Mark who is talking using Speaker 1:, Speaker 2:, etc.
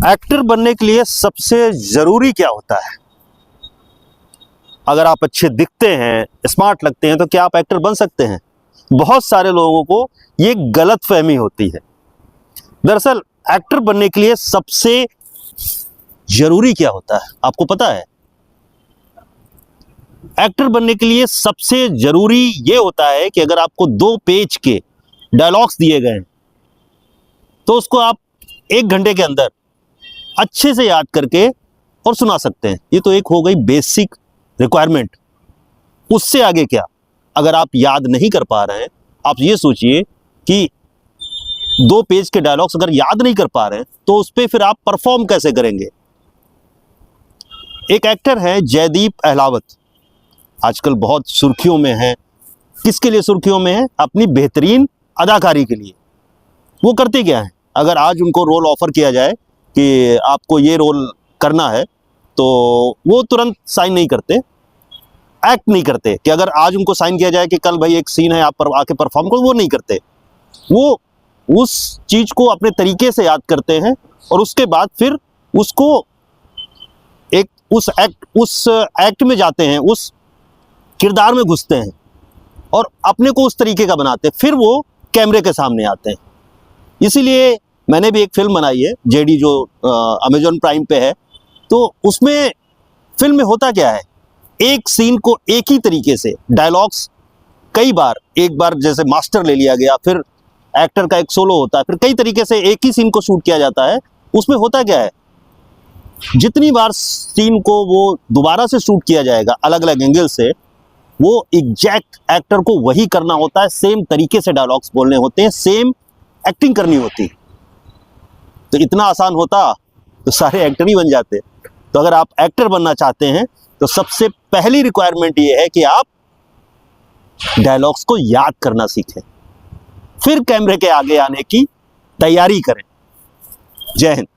Speaker 1: Actor बनने के लिए सबसे जरूरी क्या होता है? अगर आप अच्छे दिखते हैं, स्मार्ट लगते हैं, तो क्या आप एक्टर बन सकते हैं? बहुत सारे लोगों को ये गलतफहमी होती है। दरअसल एक्टर बनने के लिए सबसे जरूरी क्या होता है, आपको पता है? एक्टर बनने के लिए सबसे जरूरी ये होता है कि अगर आपको 2 पेज के डायलॉग्स दिए गए हैं तो उसको आप 1 घंटे के अंदर अच्छे से याद करके और सुना सकते हैं। ये तो एक हो गई बेसिक रिक्वायरमेंट। उससे आगे क्या? अगर आप याद नहीं कर पा रहे हैं, आप ये सोचिए कि 2 पेज के डायलॉग्स अगर याद नहीं कर पा रहे हैं तो उस पर फिर आप परफॉर्म कैसे करेंगे? एक एक्टर है जयदीप अहलावत, आजकल बहुत सुर्खियों में है। किसके लिए सुर्खियों में है? अपनी बेहतरीन अदाकारी के लिए। वो करते क्या है, अगर आज उनको रोल ऑफर किया जाए कि आपको ये रोल करना है, तो वो तुरंत साइन नहीं करते, एक्ट नहीं करते। कि अगर आज उनको साइन किया जाए कि कल भाई एक सीन है, आप आके परफॉर्म करो, वो नहीं करते। वो उस चीज को अपने तरीके से याद करते हैं और उसके बाद फिर उसको एक उस एक्ट में जाते हैं, उस किरदार में घुसते हैं और अपने को उस तरीके का बनाते हैं, फिर वो कैमरे के सामने आते हैं। इसीलिए मैंने भी एक फिल्म बनाई है, जेडी, जो अमेजॉन प्राइम पे है। तो उसमें फिल्म में होता क्या है, एक सीन को एक ही तरीके से डायलॉग्स कई बार, एक बार जैसे मास्टर ले लिया गया, फिर एक्टर का एक सोलो होता है, फिर कई तरीके से एक ही सीन को शूट किया जाता है। उसमें होता क्या है, जितनी बार सीन को वो दोबारा से शूट किया जाएगा अलग अलग एंगल से, वो एग्जैक्ट एक्टर को वही करना होता है, सेम तरीके से डायलॉग्स बोलने होते हैं, सेम एक्टिंग करनी होती है। तो इतना आसान होता तो सारे एक्टर ही बन जाते। तो अगर आप एक्टर बनना चाहते हैं तो सबसे पहली रिक्वायरमेंट ये है कि आप डायलॉग्स को याद करना सीखें, फिर कैमरे के आगे आने की तैयारी करें। जय हिंद।